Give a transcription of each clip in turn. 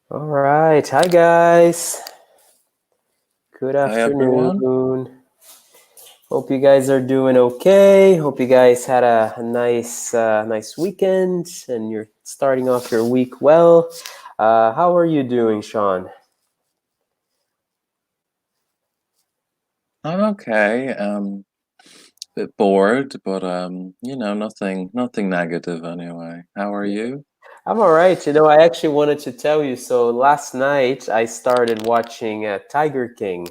All right. Hi, guys. Good Hi everyone. afternoon. Hope you guys are doing okay. Hope you guys had a nice weekend and you're starting off your week well. How are you doing, Sean? I'm okay. Bit bored, but nothing negative anyway. How are you? I'm all right. I actually wanted to tell you. So last night I started watching Tiger King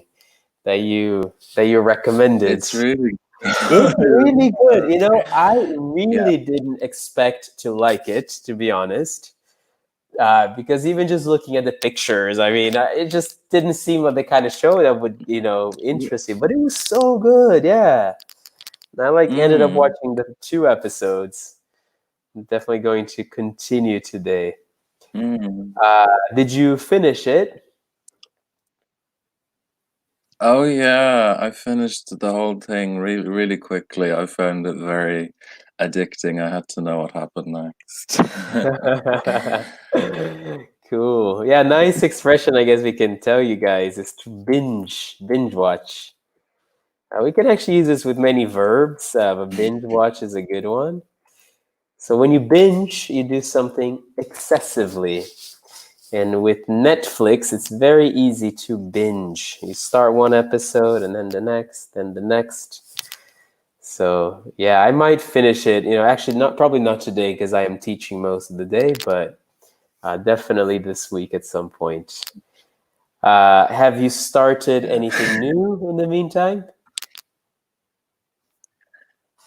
that you recommended. It's really It's good. really good. I Yeah. really didn't expect to like it, to be honest. Because even just looking at the pictures, I mean, it just didn't seem like the kind of show that would, Yeah. interest you. But it was so good, yeah. And I ended up Mm. watching the 2 episodes. I'm definitely going to continue today. Mm. Did you finish it? Oh yeah, I finished the whole thing really, really quickly. I found it very addicting. I had to know what happened next. Cool. Yeah, nice expression. I guess we can tell you guys is to binge watch. We can actually use this with many verbs, but binge watch is a good one. So when you binge, you do something excessively. And with Netflix, it's very easy to binge. You start one episode and then the next, then the next. So yeah, I might finish it. Actually, not probably not today because I am teaching most of the day, but definitely this week at some point. Have you started Yeah. anything new in the meantime?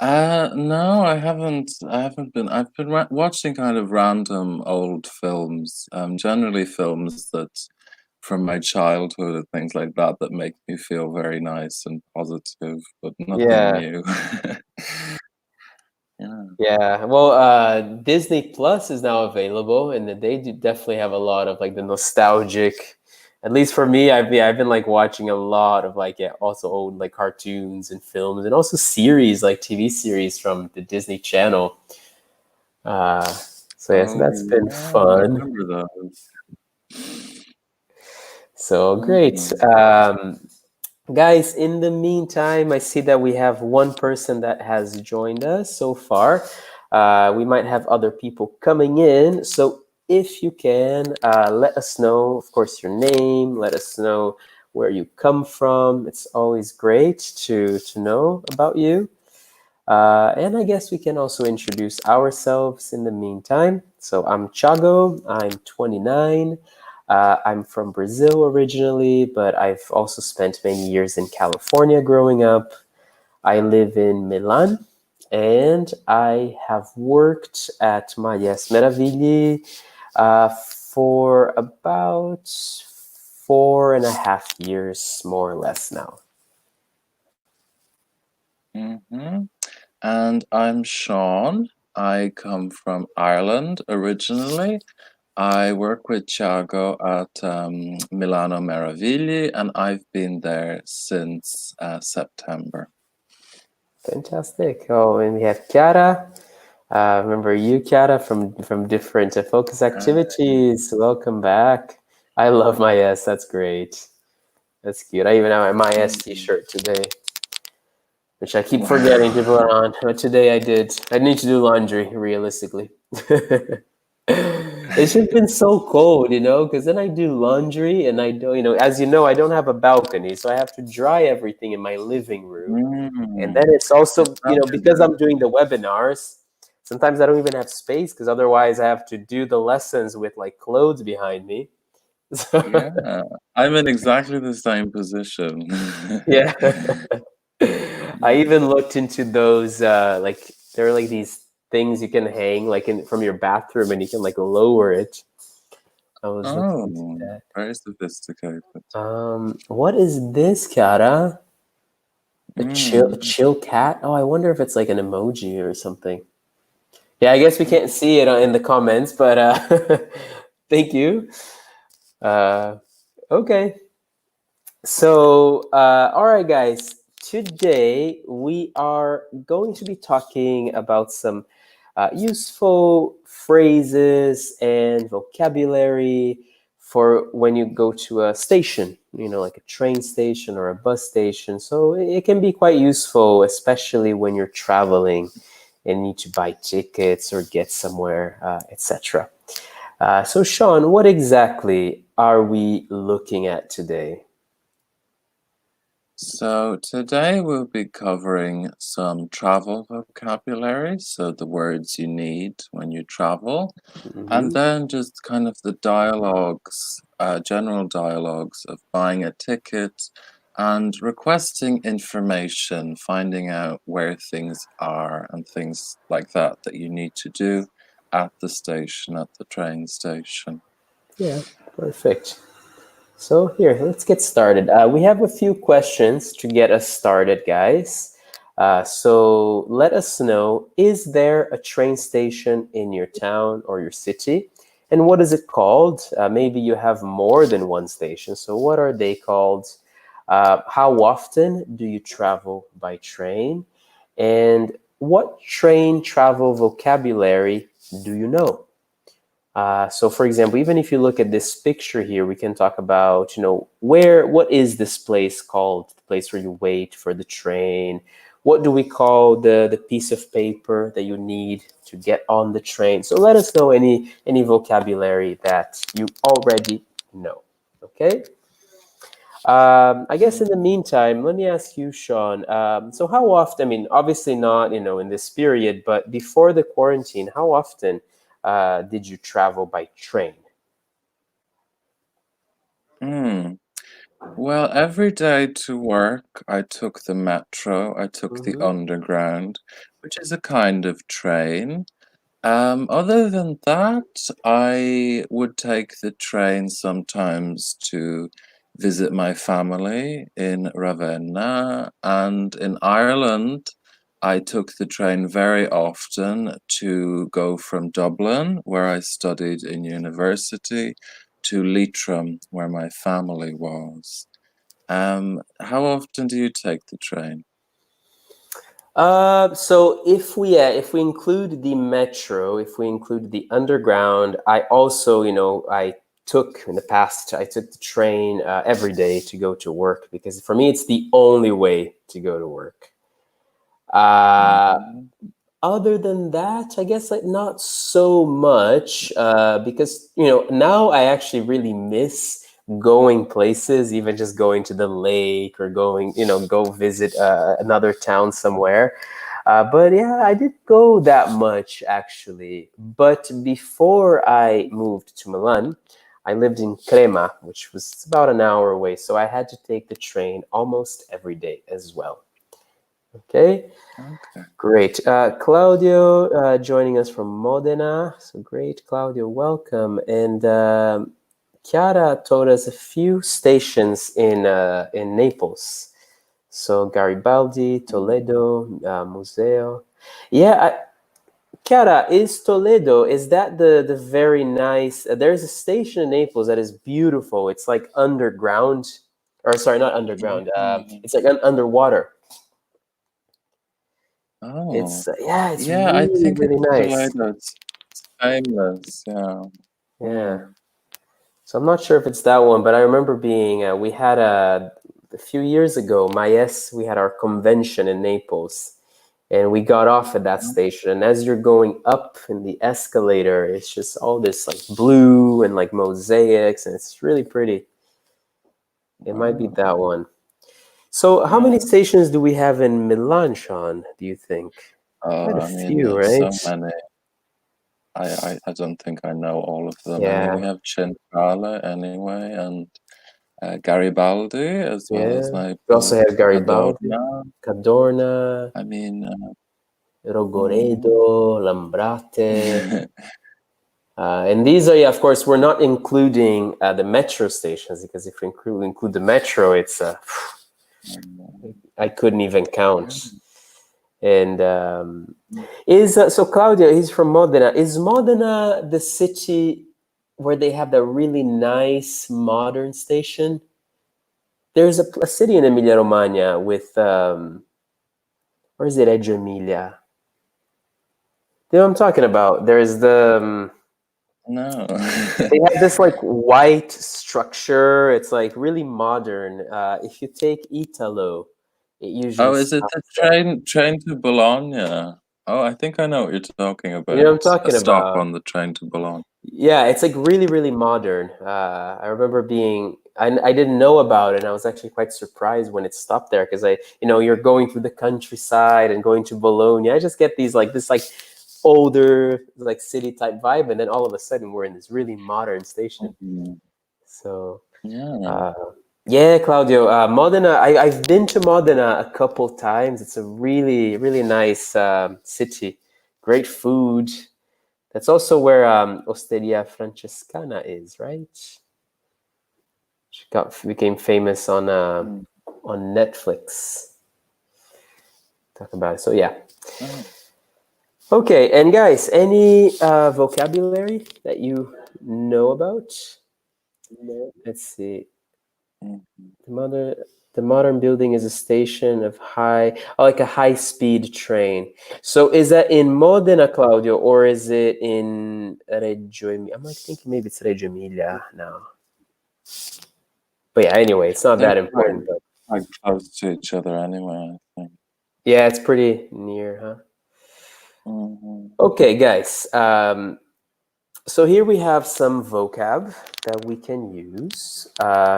No, I haven't. I haven't been. I've been watching kind of random old films, generally films that from my childhood and things like that that make me feel very nice and positive, but nothing Yeah. new. Yeah. Yeah, well, Disney Plus is now available, and they do definitely have a lot of like the nostalgic. At least for me, I've been like watching a lot of like yeah, also old like cartoons and films, and also series like TV series from the Disney Channel. Uh, so yes, Oh that's been yeah, I fun. remember those. So great. Mm. Guys, in the meantime, I see that we have one person that has joined us so far. We might have other people coming in. So if you can, let us know, of course, your name, let us know where you come from. It's always great to know about you. And I guess we can also introduce ourselves in the meantime. So I'm Thiago, I'm 29. I'm from Brazil originally, but I've also spent many years in California growing up. I live in Milan, and I have worked at Mayes Meravigli for about 4.5 years, more or less now. Hmm. And I'm Sean. I come from Ireland originally. I work with Thiago at Milano Meravigli, and I've been there since September. Fantastic. Oh, and we have Chiara. Remember you, Chiara, from different focus activities. Welcome back. I love my S. That's great. That's cute. I even have my S Mhm. t-shirt today, which I keep forgetting to put Wow. on. But today I did. I need to do laundry, realistically. It's just been so cold, because then I do laundry and I don't, as you know, I don't have a balcony, so I have to dry everything in my living room. And then Mm. it's Is also, that because true? I'm doing the webinars, sometimes I don't even have space because otherwise I have to do the lessons with like clothes behind me. So, Yeah, I'm in exactly the same position. yeah. I even looked into those, like, there are like these things you can hang like from your bathroom and you can like lower it. I was looking into Oh, that. very sophisticated. What is this, Kara? Mm. A chill cat? Oh, I wonder if it's like an emoji or something. Yeah, I guess we can't see it in the comments, but thank you. Uh, okay. So, all right, guys. Today we are going to be talking about some useful phrases and vocabulary for when you go to a station, like a train station or a bus station. So it can be quite useful, especially when you're traveling and need to buy tickets or get somewhere, etc. So, Sean, what exactly are we looking at today? So today we'll be covering some travel vocabulary, so the words you need when you travel, and Hmm. then just kind of the dialogues, general dialogues of buying a ticket and requesting information, finding out where things are and things like that you need to do at the station, at the train station. Yeah, perfect. So here, let's get started. We have a few questions to get us started, guys. So let us know, is there a train station in your town or your city? And what is it called? Maybe you have more than one station. So what are they called? How often do you travel by train? And what train travel vocabulary do you know? So for example, even if you look at this picture here, we can talk about, what is this place called? The place where you wait for the train. What do we call the piece of paper that you need to get on the train? So let us know any vocabulary that you already know. Okay. I guess in the meantime, let me ask you, Sean. So how often? I mean, obviously not, in this period, but before the quarantine, how often did you travel by train? Hmm. Well, every day to work, I took the metro, I took the Hmm. underground, which is a kind of train. Other than that, I would take the train sometimes to visit my family in Ravenna, and in Ireland, I took the train very often to go from Dublin, where I studied in university, to Leitrim, where my family was. How often do you take the train? So if we include the metro, if we include the underground, I also, I took in the past, I took the train every day to go to work because for me it's the only way to go to work. Uh, Mhm. Other than that, I guess like not so much because now I actually really miss going places, even just going to the lake or going, go visit another town somewhere. But yeah, I did go that much actually. But before I moved to Milan, I lived in Crema, which was about an hour away. So I had to take the train almost every day as well. Okay. Okay. Great. Claudio joining us from Modena. So great, Claudio, welcome. And Chiara told us a few stations in Naples. So Garibaldi, Mm. Toledo, Museo. Yeah, Chiara, is Toledo, is that the very nice, there's a station in Naples that is beautiful. It's like underground, or sorry, not underground. Mhm. It's like underwater. Oh, It's yeah, it's yeah, I really, think really it's nice. Toledo. It's famous. Yeah. Yeah. Mm. So I'm not sure if it's that one, but I remember being, we had a few years ago, Mayes, we had our convention in Naples, and we got off at that station. And as you're going up in the escalator, it's just all this like blue and like mosaics, and it's really pretty. It might be Wow. that one. So how many Yeah. stations do we have in Milan, Sean, do you think? Oh, Quite a I mean, few, there's right? so many. I don't think I know all of them. I mean, we Yeah, have Centrale anyway, and Garibaldi, as well as yeah. We also maybe have Garibaldi, Cadorna. Cadorna, I mean, Rogoredo, mm. Lambrate. And these are, yeah, of course, we're not including the metro stations because if we include the metro, it's I couldn't even count. And is so Claudia, he's from Modena. Is Modena the city where they have the really nice modern station? There's a city in Emilia Romagna with or is it Reggio Emilia? You know what I'm talking about? There's the No. They have this like white structure. It's like really modern. If you take Italo, it usually Oh, is it stops the there. train to Bologna? Oh, I think I know what you're talking You know what I'm about. A talking stop about? on the train to Bologna. Yeah, it's like really, really modern. I remember I didn't know about it, and I was actually quite surprised when it stopped there because you're going through the countryside and going to Bologna. I just get this like older, like city type vibe, and then all of a sudden we're in this really modern station. Mhm. So, Yeah. uh, yeah, Claudio, Modena, I've been to Modena a couple times. It's a really, really nice city. Great food. That's also where Osteria Francescana is, right? She became famous Mm. on Netflix. Talk about it. So yeah. Oh. Okay, and guys, any vocabulary that you know about? Let's see. Mhm. The modern building is a station of like a high-speed train. So is that in Modena, Claudio, or is it in Reggio Emilia? I'm like thinking maybe it's Reggio Emilia now. But yeah, anyway, it's not They're that important. But quite close to each other anyway, I think. yeah, it's pretty near, huh? Mhm. Okay, guys. So here we have some vocab that we can use.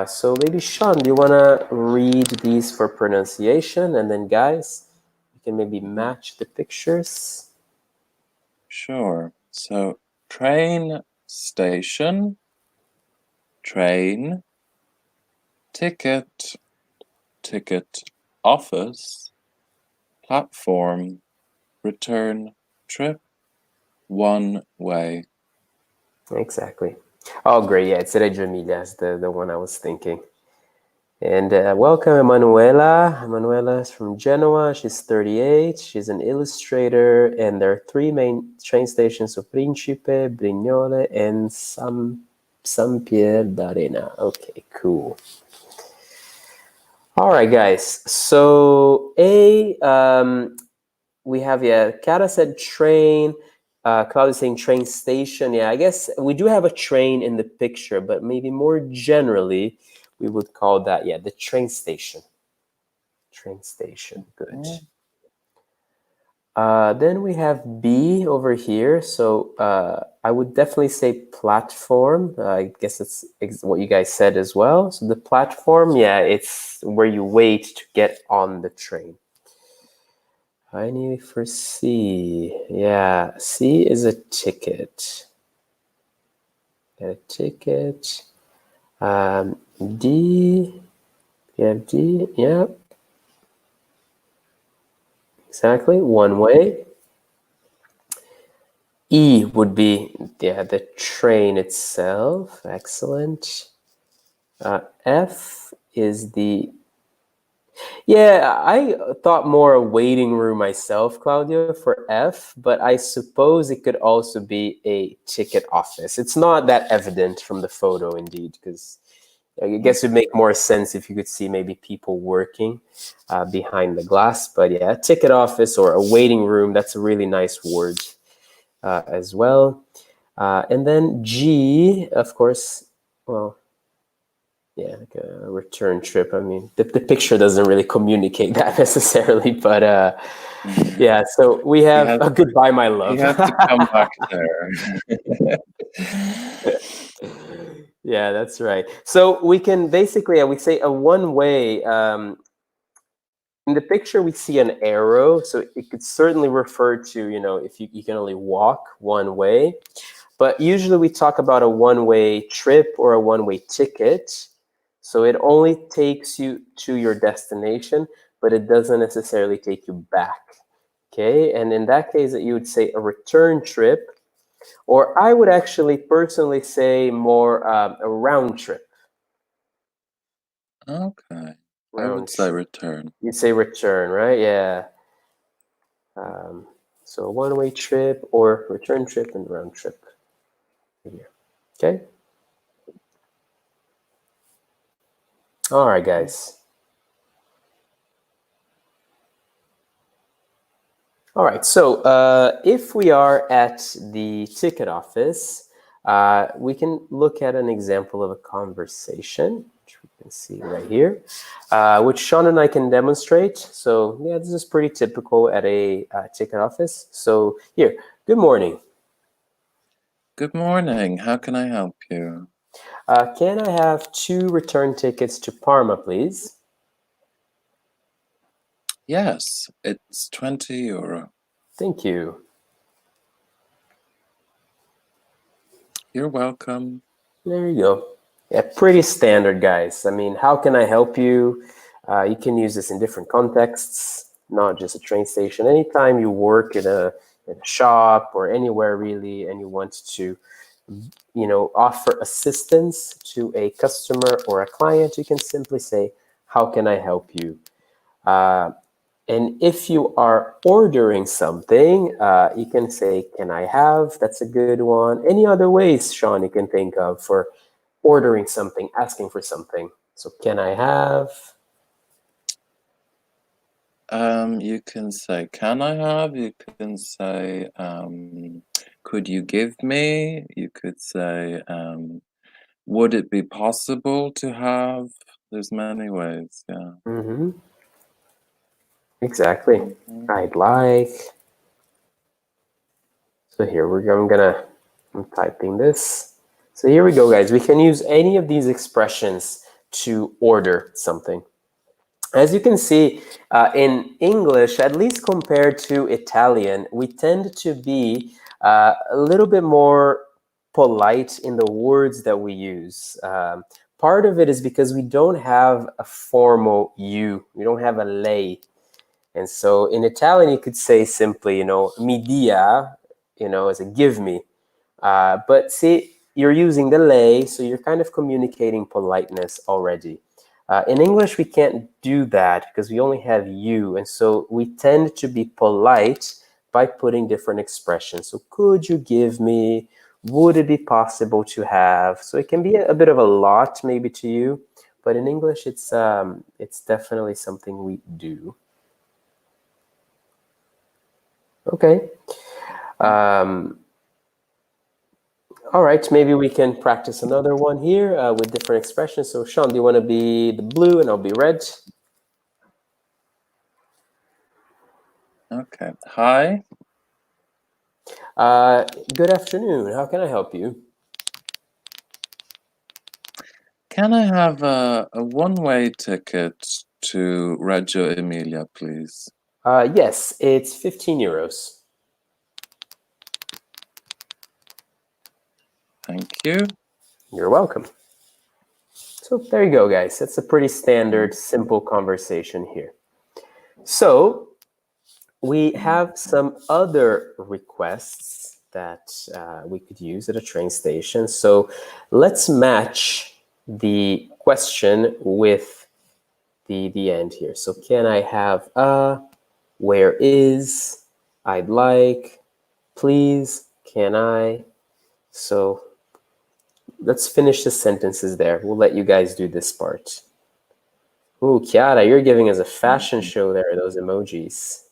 So maybe Sean, do you want to read these for pronunciation? And then, guys, you can maybe match the pictures. Sure. So, train station, train, ticket, ticket office, platform, return trip, one way. Exactly. Oh, great. Yeah, it's Reggio Emilia. That's the one I was thinking. And welcome, Emanuela. Emanuela is from Genoa. She's 38. She's an illustrator. And there are three main train stations: so Principe, Brignole, and San Pier d'Arena. Okay, cool. All right, guys. So we have, yeah, Cara said train. Claudia saying train station. Yeah, I guess we do have a train in the picture, but maybe more generally, we would call that, yeah, the train station. Train station. Good. Mm. Then we have B over here. So I would definitely say platform. I guess it's what you guys said as well. So the platform, yeah, it's where you wait to get on the train. I need for C. Yeah, C is a ticket. Get a ticket. D. You have D. Yeah, exactly. One way. E would be, yeah, the train itself. Excellent. F is the, yeah, I thought more a waiting room myself, Claudio, for F, but I suppose it could also be a ticket office. It's not that evident from the photo, indeed, because I guess it'd make more sense if you could see maybe people working behind the glass. But yeah, a ticket office or a waiting room, that's a really nice word as well. And then G, of course, well, yeah, like a return trip. I mean, the picture doesn't really communicate that necessarily, but yeah. So we He have has a goodbye, my he love. has to come back there. Yeah, that's right. So we can basically, I would say, a one way. In the picture, we see an arrow, so it could certainly refer to, if you can only walk one way. But usually we talk about a one-way trip or a one-way ticket. So it only takes you to your destination, but it doesn't necessarily take you back. Okay, and in that case, you would say a return trip, or I would actually personally say more a round trip. Okay. I would Round say trip. return. You'd say return, right? Yeah. Um, so a one-way trip or return trip and round trip. Here. Okay. All right, guys. All right, so if we are at the ticket office, We can look at an example of a conversation, which we can see right here, which Sean and I can demonstrate. So yeah, this is pretty typical at a ticket office. So here, good morning. Good morning. How can I help you? Can I have 2 return tickets to Parma, please? Yes, it's 20 euro. Thank you. You're welcome. There you go. Yeah, pretty standard, guys. I mean, how can I help you? You can use this in different contexts, not just a train station. Anytime you work in a shop or anywhere really, and you want to, offer assistance to a customer or a client, you can simply say, "How can I help you?" Uh, and if you are ordering something, you can say, "Can I have?" That's a good one. Any other ways, Sean, you can think of for ordering something, asking for something? So, can I have? You can say, can I have? You can say, could you give me? You could say, would it be possible to have? There's many ways, yeah. Mm-hmm. Exactly. Mhm. I'd like. So here we're going. I'm typing this. So here we go, guys. We can use any of these expressions to order something. As you can see, in English, at least compared to Italian, we tend to be a little bit more polite in the words that we use. Part of it is because we don't have a formal you, we don't have a lei. And so in Italian, you could say simply, mi dia, as a give me. But see, you're using the lei, so you're kind of communicating politeness already. In English, we can't do that because we only have you. And so we tend to be polite by putting different expressions. So could you give me? Would it be possible to have? So it can be a bit of a lot maybe to you, but in English, it's definitely something we do. Okay. Um, all right, maybe we can practice another one here with different expressions. So, Sean, do you want to be the blue and I'll be red? Okay. Hi, Uh, Good afternoon. How can I help you? can I have a one-way ticket to Reggio Emilia, please? Yes, it's 15 euros. Thank you. You're welcome. So, there you go, guys. That's a pretty standard, Mm. simple conversation here. So, we have some other requests that we could use at a train station. So let's match the question with the end here. So can I have where is, I'd like, please, can I? So let's finish the sentences there. We'll let you guys do this part. Ooh, Chiara, you're giving us a fashion Mhm. show there, those emojis.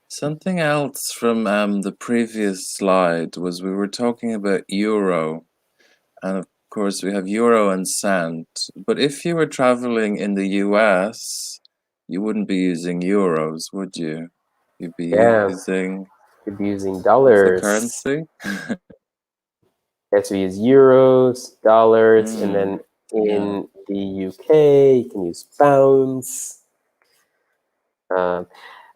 Something else from the previous slide was we were talking about euro, and of course we have euro and cent. But if you were traveling in the US, you wouldn't be using euros, would you? You'd be Yeah, using, could be using what's the dollars. currency? Okay, so we use euros, dollars, and Mm, then yeah. in the UK, you can use pounds. Um,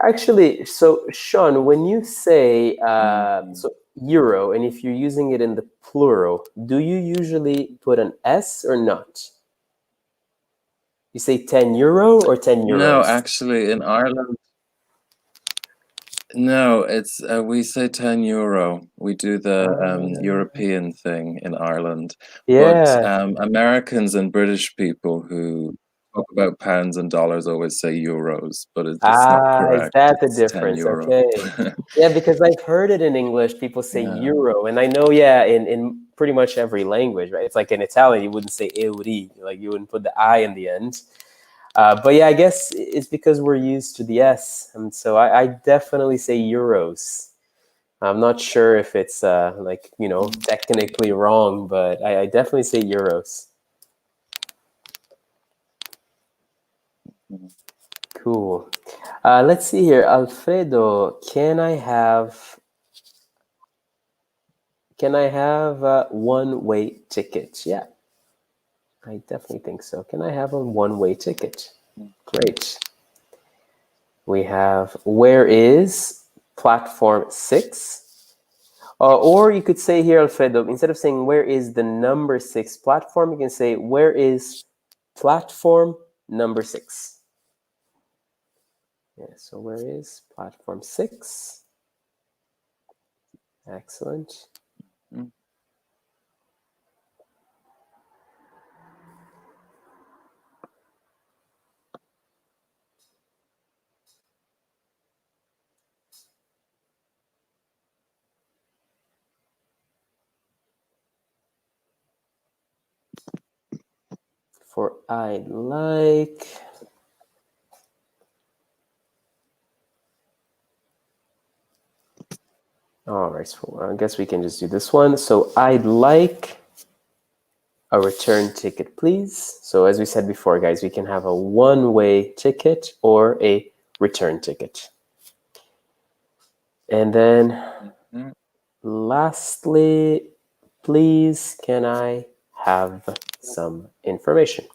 Actually, so Sean, when you say Mhm. so euro, and if you're using it in the plural, do you usually put an S or not? You say 10 euro or 10 No, euros? actually, in Ireland, no, it's we say 10 euro. We do the European thing in Ireland. But Yeah. Americans and British people who talk about pounds and dollars always say euros, but it's not Ah, is correct. that the It's 10 difference? euro. Okay. Yeah, because I've heard it in English, people say Yeah. euro, and I know, yeah, in pretty much every language, right? It's like in Italian, you wouldn't say euri, like you wouldn't put the I in the end. But yeah, I guess it's because we're used to the S, and so I definitely say euros. I'm not sure if it's like technically wrong, but I definitely say euros. Mhm. Cool. Let's see here, Alfredo. Can I have a one-way ticket? Yeah, I definitely think so. Can I have a one-way ticket? Great. We have where is platform 6? Or you could say here, Alfredo, instead of saying where is the number 6 platform, you can say where is platform number 6? Yeah, so where is platform 6? Excellent. Mm. For I'd like. All right, so I guess we can just do this one. So I'd like a return ticket, please. So as we said before, guys, we can have a one-way ticket or a return ticket. And then Mhm. lastly, please, can I have some information?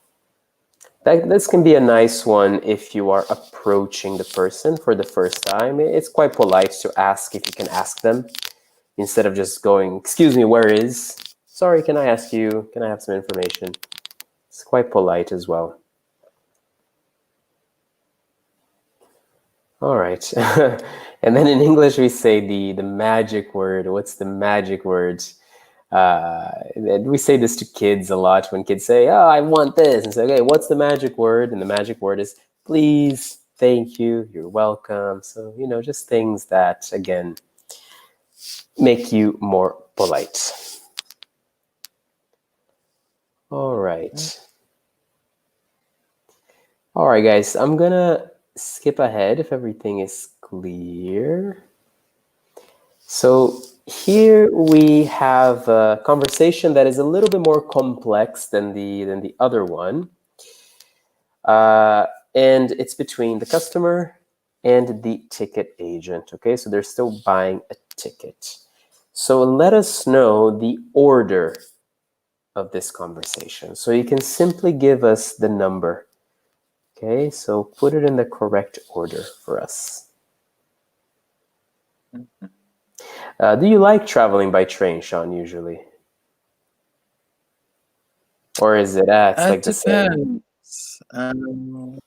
This can be a nice one if you are approaching the person for the first time. It's quite polite to ask if you can ask them instead of just going, excuse me, where is? Sorry, can I ask you, can I have some information? It's quite polite as well. All right. And then in English, we say the magic word. What's the magic word? We say this to kids a lot when kids say, oh, I want this. And say, okay, what's the magic word? And the magic word is please, thank you, you're welcome. So, just things that, again, make you more polite. All right. All right, guys, I'm gonna skip ahead if everything is clear. So here we have a conversation that is a little bit more complex than the other one. Uh, and it's between the customer and the ticket agent. Okay, so they're still buying a ticket. So let us know the order of this conversation. So you can simply give us the number. Okay, so put it in the correct order for us. Mhm. Do you like traveling by train, Sean, usually? Or is it, it's like It the same? depends.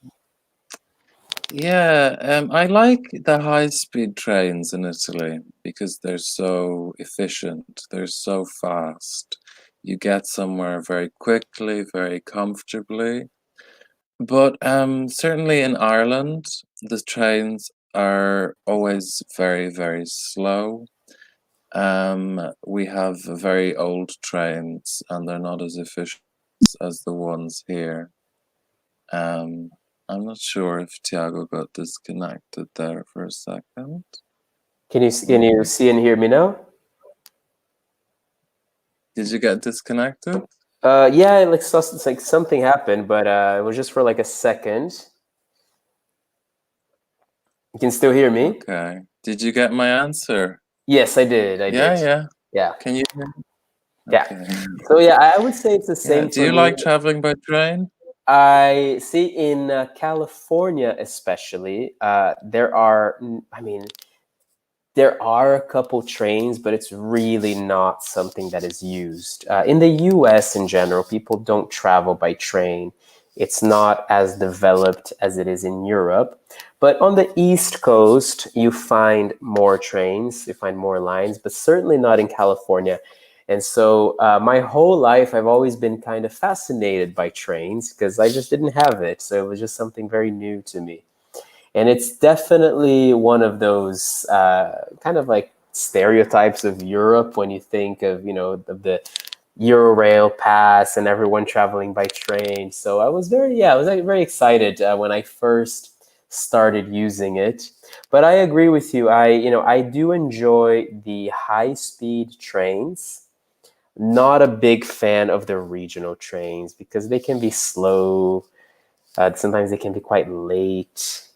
Yeah, I like the high-speed trains in Italy because they're so efficient, they're so fast. You get somewhere very quickly, very comfortably. But certainly in Ireland, the trains are always very, very slow. We have very old trains, and they're not as efficient as the ones here. Um, I'm not sure if Thiago got disconnected there for a second. Can you see and hear me now? Did you get disconnected? Yeah, it's like something happened, but it was just for like a second. You can still hear me? Okay. Did you get my answer? Yes, I did. I Yeah, did. yeah. Yeah, Can you hear me? yeah. Okay. So yeah, I would say it's the Yeah. same Do for you me. like traveling by train? I see in California, especially, there are. I mean, there are a couple trains, but it's really not something that is used. In the US in general, people don't travel by train. It's not as developed as it is in Europe. But on the East Coast, you find more trains, you find more lines, but certainly not in California. And so my whole life, I've always been kind of fascinated by trains because I just didn't have it. So it was just something very new to me. And it's definitely one of those kind of like stereotypes of Europe when you think of, the Eurorail pass and everyone traveling by train. So I was like, very excited when I first started using it. But I agree with you. I do enjoy the high speed trains. Not a big fan of the regional trains because they can be slow. Sometimes they can be quite late.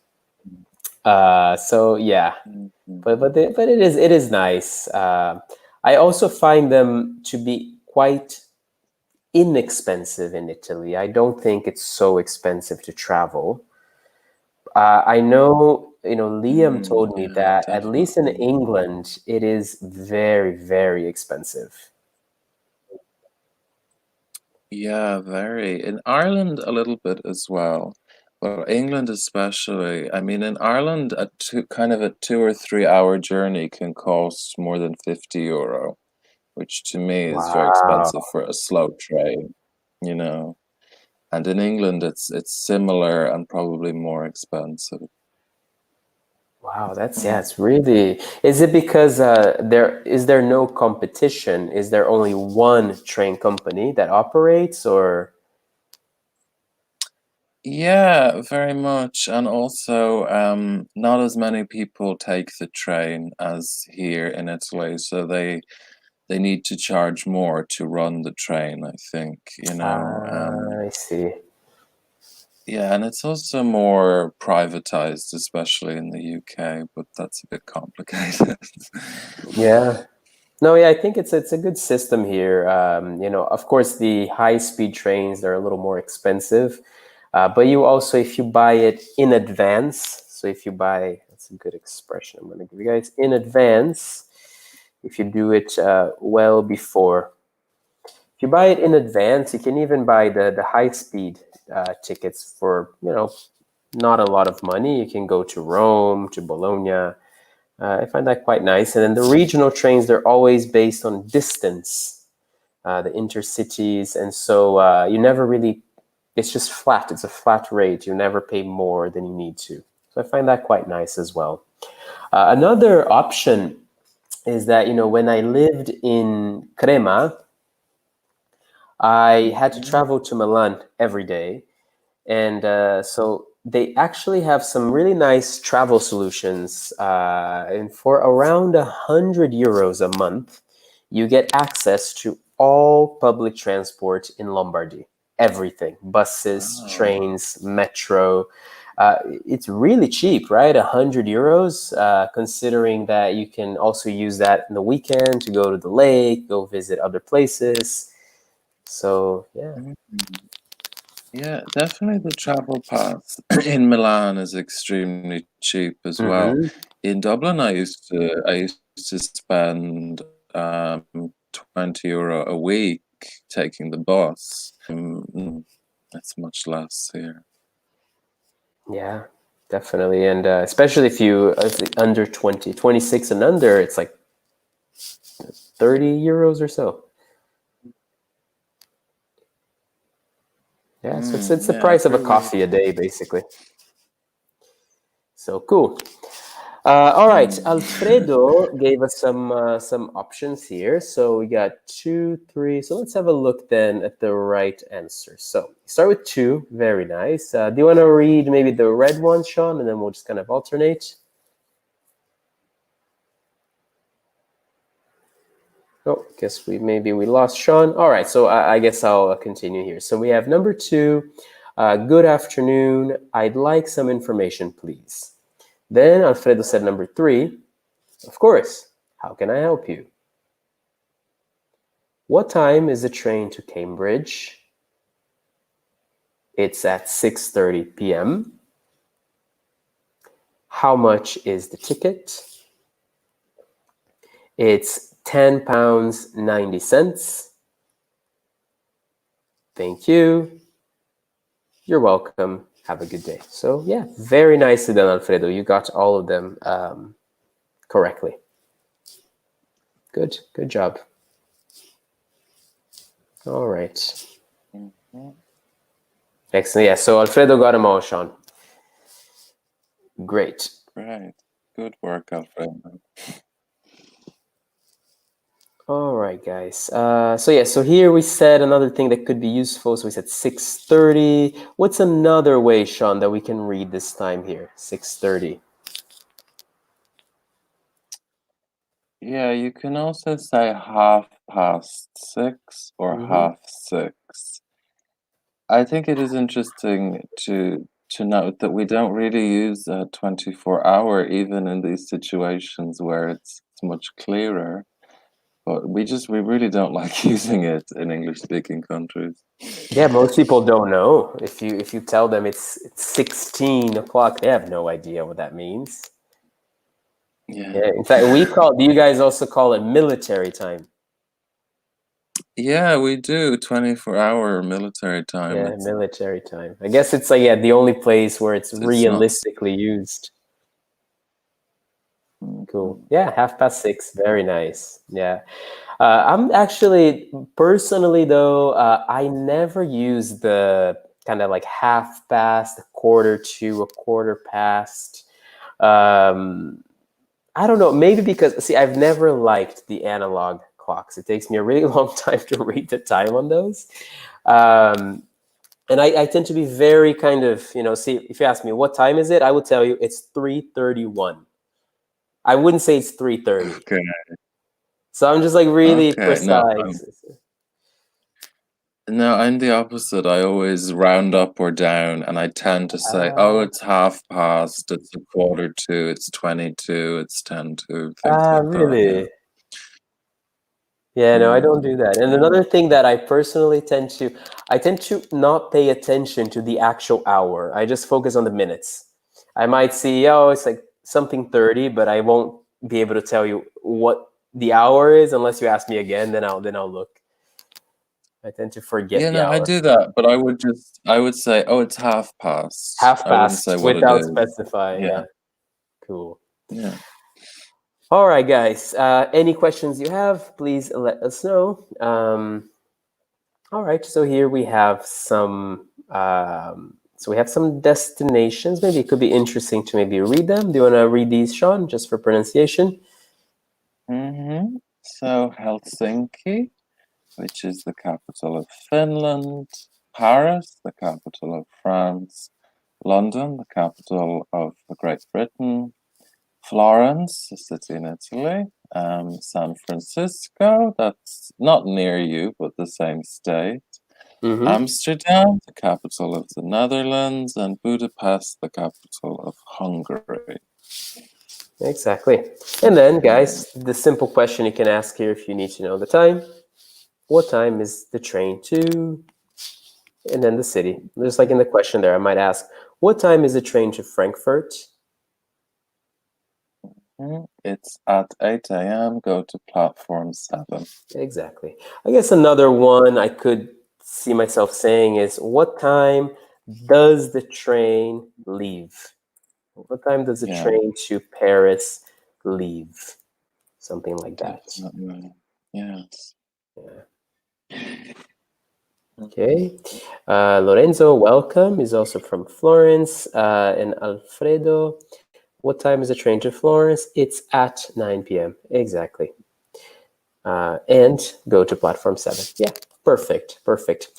So yeah, Mhm. but it is nice. I also find them to be quite inexpensive in Italy. I don't think it's so expensive to travel. I know, Liam told me Yeah, that at least in definitely. England, it is very, very expensive. Yeah, very. In Ireland, a little bit as well. But England especially. I mean, in Ireland, kind of a 2 or 3 hour journey can cost more than €50, which to me is very expensive Wow. for a slow train, you know. And in England, it's similar and probably more expensive. Wow, that's yeah, Mm. it's really. Is it because there no competition? Is there only one train company that operates, or Yeah, very much. And also, not as many people take the train as here in Italy, so they need to charge more to run the train, I think, you know. I see. Yeah, and it's also more privatized, especially in the UK, but that's a bit complicated. Yeah. No, yeah, I think it's a good system here. Of course, the high speed trains they're a little more expensive, but you also if you buy it in advance. So if you buy, that's a good expression. I'm going to give you guys in advance. If you do it well before, if you buy it in advance, you can even buy the high speed tickets for not a lot of money. You can go to Rome, to Bologna. I find that quite nice. And then the regional trains, they're always based on distance, the intercities. And so you never really, it's just flat. It's a flat rate. You never pay more than you need to. So I find that quite nice as well. Another option is that, when I lived in Crema, I had to Mhm. travel to Milan every day. And so they actually have some really nice travel solutions. And for around €100 a month, you get access to all public transport in Lombardy. Everything, buses, Wow. trains, metro. It's really cheap, right? €100, considering that you can also use that in the weekend to go to the lake, go visit other places. So, yeah. Mhm. Yeah, definitely the travel pass in Milan is extremely cheap as well. Hmm. In Dublin, I used to spend €20 a week taking the bus. It's much less here. Yeah, definitely. And especially if it's under 20, 26 and under, it's like €30 or so. Yeah, so it's the Yeah, price of a every week. coffee a day, basically. So cool. All right, Mm. Alfredo gave us some options here. So we got two, three. So let's have a look then at the right answer. So start with two. Very nice. Do you want to read maybe the red one, Sean, and then we'll just kind of alternate? Oh, guess we lost Sean. All right, so I guess I'll continue here. So we have number two. Good afternoon. I'd like some information, please. Then Alfredo said number three. Of course. How can I help you? What time is the train to Cambridge? It's at 6:30 p.m. How much is the ticket? It's £10 90 cents. Thank you. You're welcome. Have a good day. So yeah, very nicely done, Alfredo. You got all of them correctly. Good job. All right. Mhm. Excellent. Yeah. So Alfredo got them all, Sean. Great. Great. Good work, Alfredo. All right, guys. So here we said another thing that could be useful. So we said 6:30. What's another way, Sean, that we can read this time here? 6:30. Yeah, you can also say 6:30 or Mm-hmm. 6:30. I think it is interesting to note that we don't really use a 24-hour even in these situations where it's much clearer. But we really don't like using it in English speaking countries. Yeah, most people don't know. If you tell them it's 16 o'clock, they have no idea what that means. Yeah. Yeah. In fact, do you guys also call it military time? Yeah, we do 24-hour military time. Yeah, military time. I guess it's like, yeah, the only place where it's It's not. realistically used. Cool. Mhm. Yeah, 6:30. Very nice. Yeah. I'm actually personally though, I never use the kind of like half past, a quarter to, a quarter past. Um, I don't know. Maybe because see, I've never liked the analog clocks. It takes me a really long time to read the time on those. Um, and I tend to be very kind of, see, if you ask me what time is it, I would tell you it's 3:31. I wouldn't say it's 3:30. Okay. So I'm just like really Okay. No, precise. no, I'm the opposite. I always round up or down, and I tend to say, "Oh, Ah, it's 6:30, it's a quarter to, it's 22, it's 10 to," things like that. Yeah. really? Yeah, no, I don't do that. And Yeah. another thing that I tend to not pay attention to the actual hour. I just focus on the minutes. I might see, oh, it's like something 30, but I won't be able to tell you what the hour is unless you ask me again, then I'll look. I tend to forget Yeah, the no, I hour. do that, but I would say, "Oh, it's 6:30." Half I wouldn't say past what it without is. specifying. Yeah. Yeah, cool. Yeah. All right, guys. Any questions you have, please let us know. All right, so here we have some. So we have some destinations. Maybe it could be interesting to maybe read them. Do you want to read these, Sean, just for pronunciation? So Helsinki, which is the capital of Finland, Paris, the capital of France, London, the capital of Great Britain, Florence, a city in Italy, San Francisco, that's not near you, but the same state, Mm-hmm. Amsterdam, the capital of the Netherlands, and Budapest, the capital of Hungary. Exactly. And then, Mm, guys, the simple question you can ask here if you need to know the time. What time is the train to? And then the city. Just like in the question there, I might ask, what time is the train to Frankfurt? It's at 8 a.m., go to platform 7. Exactly. I guess another one I could see myself saying is, what time does the train leave? What time does the Yeah, train to Paris leave? Something like that. definitely. Yes. Yeah. Mhm. Okay. Lorenzo, welcome. Is also from Florence. And Alfredo, what time is the train to Florence? It's at 9 p.m. Exactly. And go to platform 7. Yeah, perfect, perfect.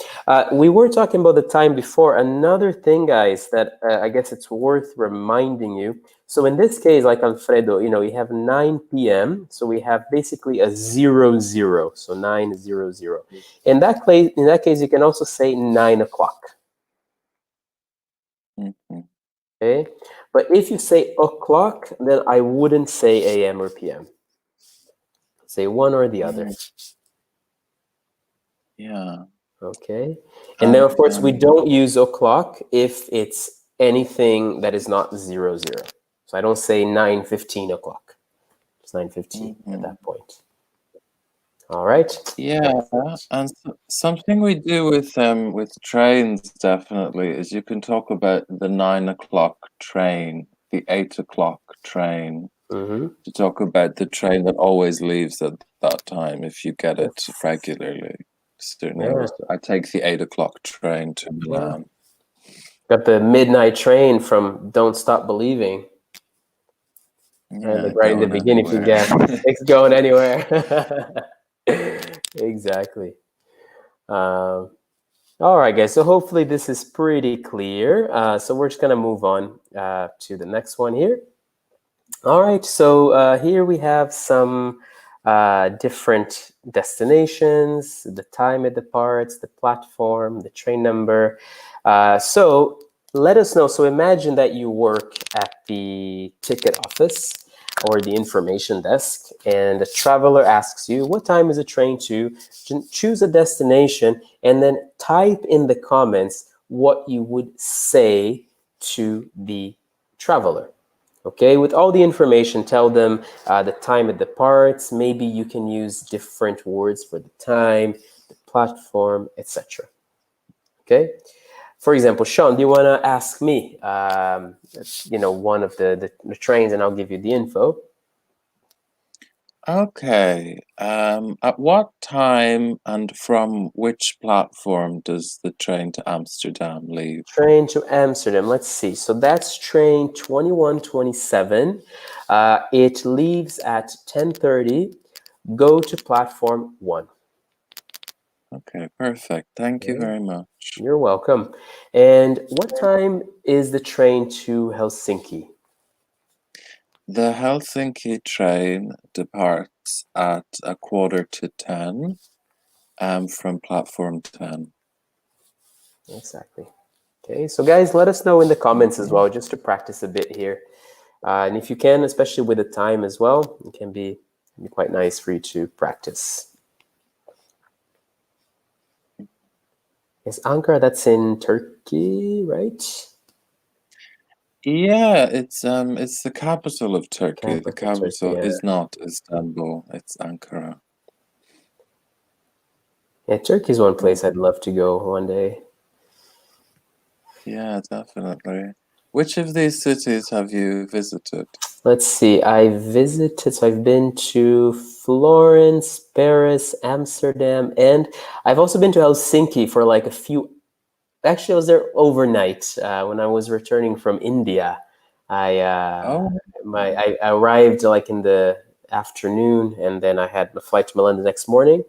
We were talking about the time before. Another thing, guys, that I guess it's worth reminding you. So in this case, like Alfredo, we have 9 p.m. So we have basically a 00. So 900. In that case, you can also say 9 o'clock. Mhm. Okay. But if you say o'clock, then I wouldn't say a.m. or p.m. Say one or the other. Mm, yeah. Okay. And then, And of course, we don't use o'clock if it's anything that is not 00. So I don't say 9:15 o'clock. It's 9:15 at mhm. that point. All right. Yeah, Excellent. and something we do with trains definitely is you can talk about the 9 o'clock train, the 8 o'clock train, Mm-hmm. to talk about the train that always leaves at that time if you get it Yes. regularly. certainly. Yeah, I take the 8 o'clock train to yeah. Milan. Got the midnight train from Don't Stop Believing. Right, Yeah, like right in the going beginning, if you anywhere. get it's going anywhere. Exactly. Um, all right, guys. So hopefully this is pretty clear. So we're just gonna move on to the next one here. All right, so here we have some different destinations, the time it departs, the platform, the train number. So let us know. So imagine that you work at the ticket office or the information desk, and a traveler asks you, what time is the train to? Choose a destination, and then type in the comments what you would say to the traveler. Okay, with all the information, tell them the time it departs. Maybe you can use different words for the time, the platform, etc. Okay. For example, Sean, do you want to ask me, one of the trains, and I'll give you the info. Okay. At what time and from which platform does the train to Amsterdam leave? Train to Amsterdam. Let's see. So that's train 2127. It leaves at 10:30. Go to platform 1. Okay, perfect. Thank you Okay. very much. You're welcome. And what time is the train to Helsinki? The Helsinki train departs at 9:45, from platform 10. Exactly. Okay, so guys, let us know in the comments as Mhm. well, just to practice a bit here. And if you can, especially with the time as well, it can be quite nice for you to practice. Yes, Ankara, that's in Turkey, right? Yeah, it's the capital of Turkey. The Capital Turkey, capital yeah. is not Istanbul, it's Ankara. Yeah, Turkey's one place I'd Mhm. love to go one day. Yeah, definitely. Which of these cities have you visited? Let's see. So I've been to Florence, Paris, Amsterdam, and I've also been to Helsinki for like a few. Actually, I was there overnight when I was returning from India. I Oh, I arrived like in the afternoon, and then I had a flight to Milan the next morning.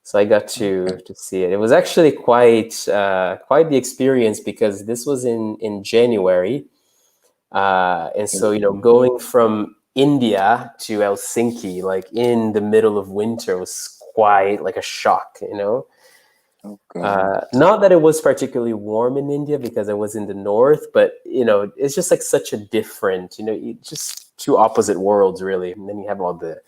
So I got okay. to see it. It was actually quite the experience because this was in January, and so, Mhm. going from India to Helsinki, like in the middle of winter, was quite like a shock. Oh God. Not that it was particularly warm in India because I was in the north, but it's just like such a different, just two opposite worlds, really. And then you have all the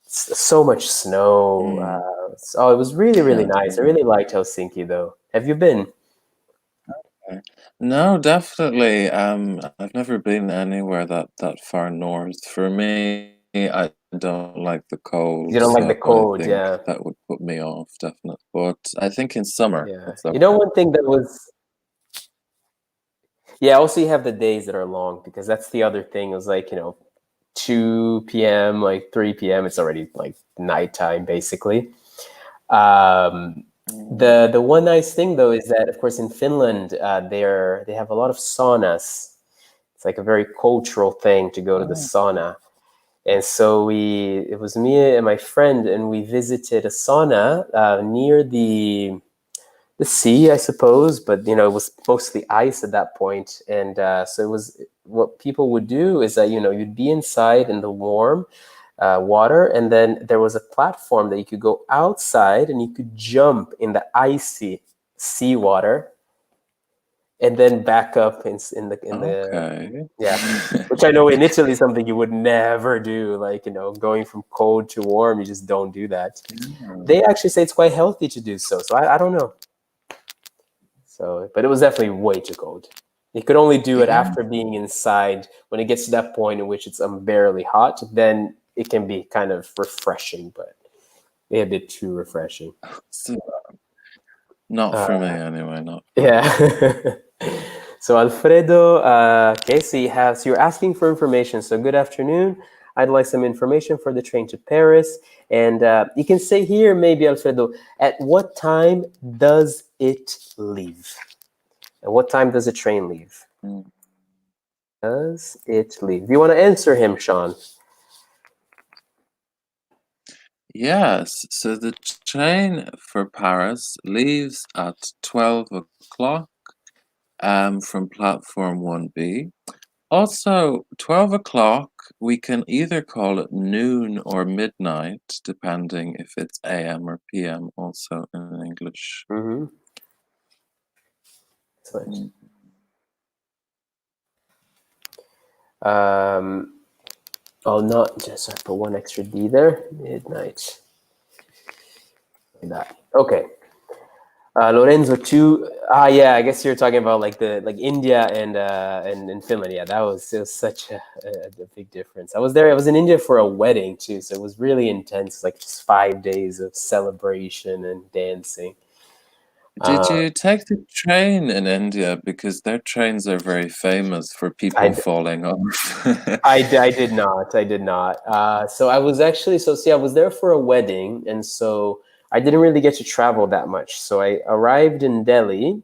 so much snow. Mm. So it was really, really Yeah. nice. I really liked Helsinki, though. Have you been? Okay. No, definitely. I've never been anywhere that far north. For me, I don't like the cold, You don't like the so I cold, think yeah. that would put me off, definitely. But I think in summer, Yeah. it's One okay. thing that was, yeah, also you have the days that are long because that's the other thing. It was like, 2 p.m., like 3 p.m., it's already like nighttime, basically. Um, Mm. the one nice thing though is that, of course, in Finland, they have a lot of saunas. It's like a very cultural thing to go to the Oh, sauna. And so it was me and my friend, and we visited a sauna near the sea, I suppose, but it was mostly ice at that point. And so it was what people would do is that you'd be inside in the warm water, and then there was a platform that you could go outside and you could jump in the icy seawater, and then back up in the okay. yeah, which I know in Italy is something you would never do. Like going from cold to warm, you just don't do that. Yeah. They actually say it's quite healthy to do so. So I don't know. So, but it was definitely way too cold. You could only do it Yeah. after being inside. When it gets to that point in which it's unbearably hot, then it can be kind of refreshing, but a bit too refreshing. So, not Uh, for me anyway, not for me. yeah. So Alfredo, okay, so you're asking for information. So good afternoon. I'd like some information for the train to Paris. And you can say here, maybe, Alfredo, at what time does it leave? At what time does a train leave? Mm. Does it leave? You want to answer him, Sean? Yes, so the train for Paris leaves at 12 o'clock from platform 1B. Also, 12 o'clock, we can either call it noon or midnight, depending if it's AM or PM, also in English. Mm-hmm. Excellent. Mm. I'll not just I put one extra D there. Midnight. Like that. Okay. Lorenzo two. Yeah, I guess you're talking about like India and Finland. Yeah, that was it was such a big difference. I was there. I was in India for a wedding too, so it was really intense. Like just 5 days of celebration and dancing. Did Uh, you take the train in India? Because their trains are very famous for people I, falling off. I did not. I did not. So I was actually so see I was there for a wedding, and so I didn't really get to travel that much. So I arrived in Delhi,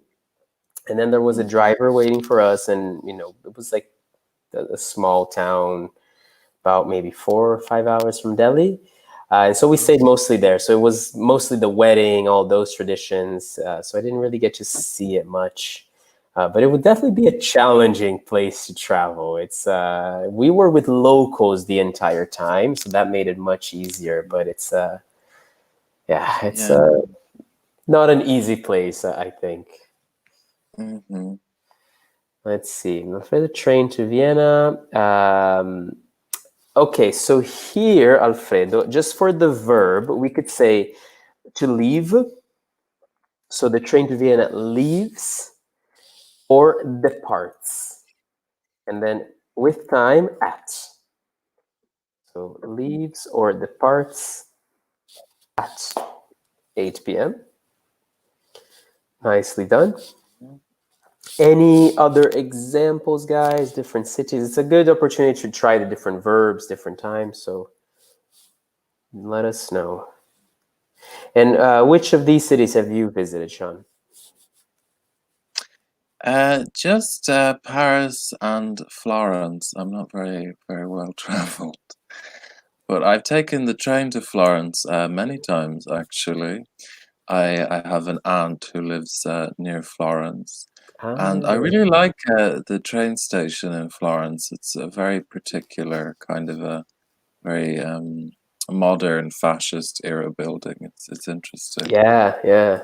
and then there was a Mhm, driver waiting for us, and it was like a small town about maybe 4 or 5 hours from Delhi. And so we mhm. stayed mostly there. So it was mostly the wedding, all those traditions. So I didn't really get to see it much. But it would definitely be a challenging place to travel. It's we were with locals the entire time, so that made it much easier. But it's yeah, it's Yeah. not an easy place, I think. Hmm. Let's see. For the train to Vienna. Okay, so here, Alfredo, just for the verb, we could say to leave. So the train to Vienna leaves or departs. And then with time, at. So leaves or departs at 8 p.m. Nicely done. Any other examples, guys? Different cities. It's a good opportunity to try the different verbs, different times. So let us know. And which of these cities have you visited, Sean? Just Paris and Florence. I'm not very well traveled, but I've taken the train to Florence many times actually. I have an aunt who lives near Florence, and I Ah, really like the train station in Florence. It's a very particular kind of a very modern fascist era building. It's interesting. yeah, yeah.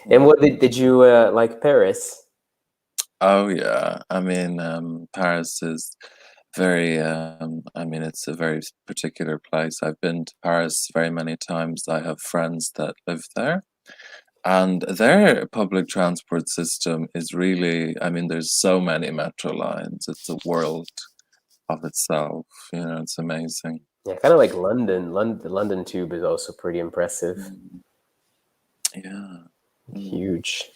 And what did you like Paris? Oh yeah, I mean Paris is very. I mean it's a very particular place. I've been to Paris very many times. I have friends that live there. And their public transport system is really, I mean, there's so many metro lines. It's a world of itself. It's amazing. Yeah, kind of like London. The London Tube is also pretty impressive. Mm. Yeah. Mm. Huge.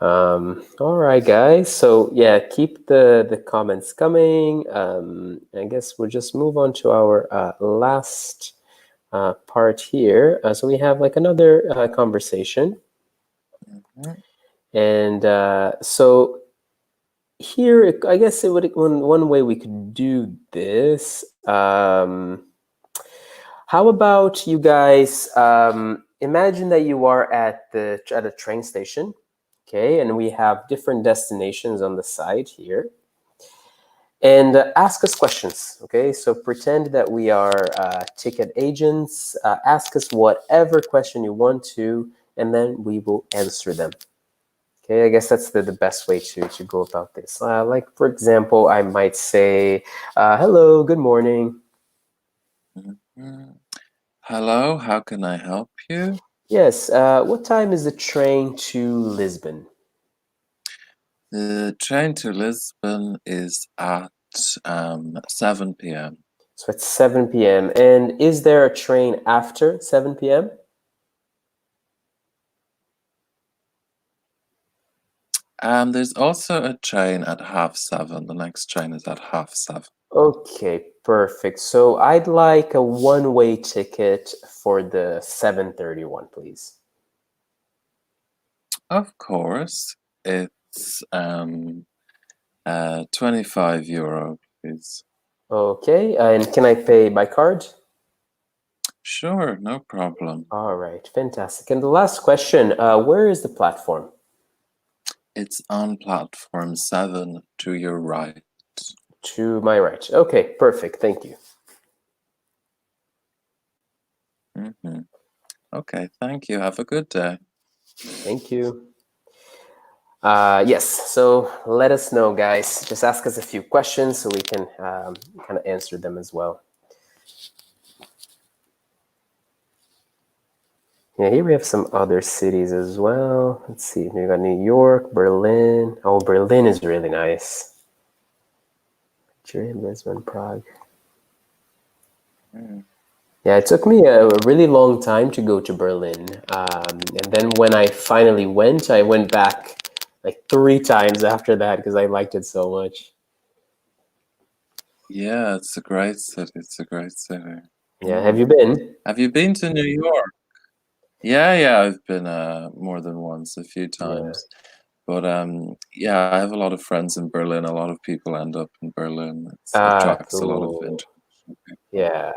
All right, guys. So yeah, keep the comments coming. I guess we'll just move on to our last part here. So we have like another conversation, Mhm. and so here, I guess it would one way we could do this. How about you guys? Imagine that you are at a train station, okay, and we have different destinations on the side here, and ask us questions, okay. So pretend that we are ticket agents. Ask us whatever question you want to, and then we will answer them. Okay, I guess that's the best way to go about this. Like for example, I might say, "Hello, good morning." Mhm. Hello, how can I help you? Yes. What time is the train to Lisbon? The train to Lisbon is at 7 p.m. So it's 7 p.m. And is there a train after 7 p.m.? There's also a train at half 7. The next train is at half 7. Okay, perfect. So I'd like a one-way ticket for the 7:31, please. Of course, it's 25 euro, please. Okay, and can I pay by card? Sure, no problem. All right, fantastic. And the last question, where is the platform? It's on platform 7 to your right. To my right. Okay, perfect. Thank you. Hmm. Okay, thank you. Have a good day. Thank you. Yes, so let us know, guys. Just ask us a few questions so we can kind of answer them as well. Yeah, here we have some other cities as well. Let's see. We got New York, Berlin. Oh, Berlin is really nice. Turin, Lisbon, Prague. Mm. Yeah, it took me a really long time to go to Berlin. And then when I finally went, I went back like 3 times after that because I liked it so much. Yeah, it's a great city. It's a great city. Yeah, have Mm. you been? Have you been to New York? Yeah, yeah, I've been more than once, a few Yeah. times. But yeah, I have a lot of friends in Berlin. A lot of people end up in Berlin. It Ah, attracts a lot of cool. international people. Yeah.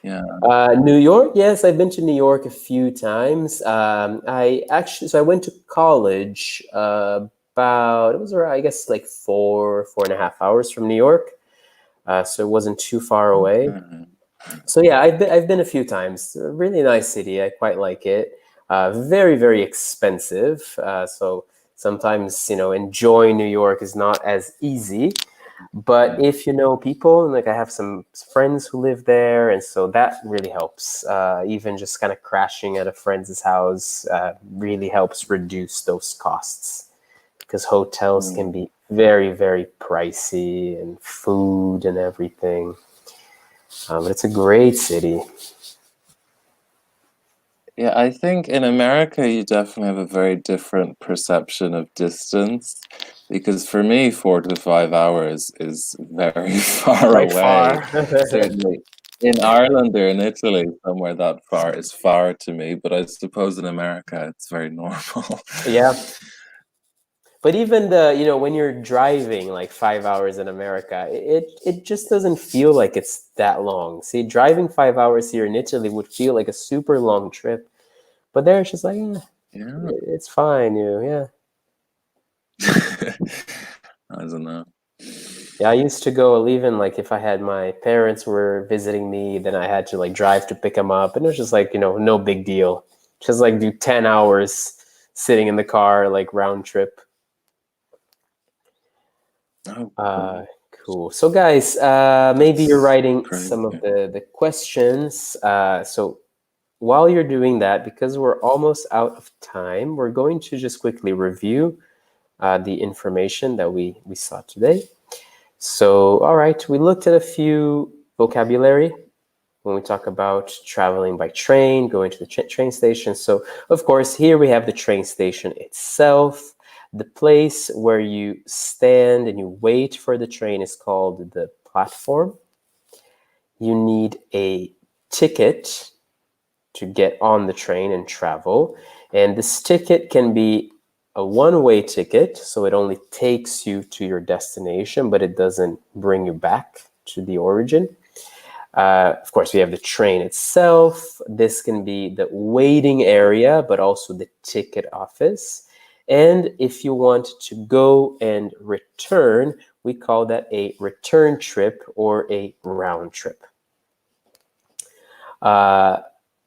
Yeah. New York, yes, I've been to New York a few times. So I went to college about, it was around, I guess, like 4.5 hours from New York. So it wasn't too far away. Okay. So yeah, I've been a few times. A really nice city. I quite like it. Very very expensive. So sometimes enjoying New York is not as easy. But Mm, if you know people, and like I have some friends who live there, and so that really helps. Even just kind of crashing at a friend's house really helps reduce those costs because hotels can mm. be very very pricey and food and everything. But it's a great city. Yeah, I think in America you definitely have a very different perception of distance because for me, 4 to 5 hours is very far Quite away. far. Certainly in Ireland or in Italy, somewhere that far is far to me, but I suppose in America it's very normal. Yeah. But even when you're driving like 5 hours in America, it just doesn't feel like it's that long. See, driving 5 hours here in Italy would feel like a super long trip. But there it's just like, Yeah. it's fine, yeah. I don't know. Yeah, I used to go even like if I had my parents were visiting me, then I had to like drive to pick them up, and it was just like, no big deal. Just like do 10 hours sitting in the car, like round trip. Oh, Uh, cool. cool. So, guys, maybe you're That's writing some of crazy. the questions. So, while you're doing that, because we're almost out of time, we're going to just quickly review the information that we saw today. So, all right, we looked at a few vocabulary when we talk about traveling by train, going to the train station. So, of course, here we have the train station itself. The place where you stand and you wait for the train is called the platform. You need a ticket to get on the train and travel. And this ticket can be a one-way ticket, so it only takes you to your destination, but it doesn't bring you back to the origin. Of course, we have the train itself. This can be the waiting area, but also the ticket office. And if you want to go and return, we call that a return trip or a round trip. Uh,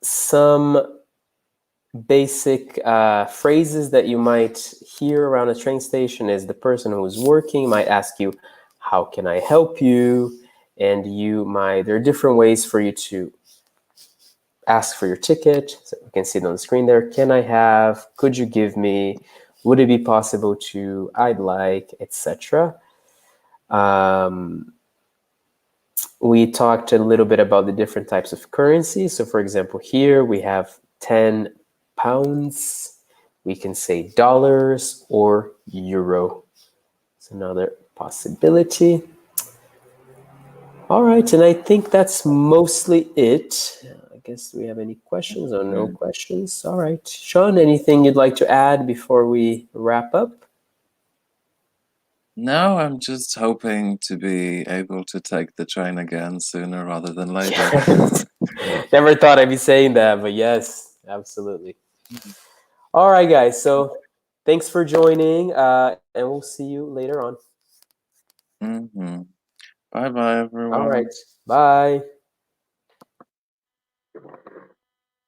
some basic phrases that you might hear around a train station is the person who's working might ask you, "How can I help you?" And there are different ways for you to ask for your ticket. So you can see it on the screen there. Can I have? Could you give me? Would it be possible to? I'd like, etc. Um, we talked a little bit about the different types of currency. So, for example, here we have 10 pounds. We can say dollars or euro. It's another possibility. All right, and I think that's mostly it. I guess do we have any questions or no Mm. questions? All right, Sean, anything you'd like to add before we wrap up? No, I'm just hoping to be able to take the train again sooner rather than later. Yes. Never thought I'd be saying that, but yes, absolutely. All right, guys. So thanks for joining, and we'll see you later on. Hmm. Bye bye, All right. everyone. Bye.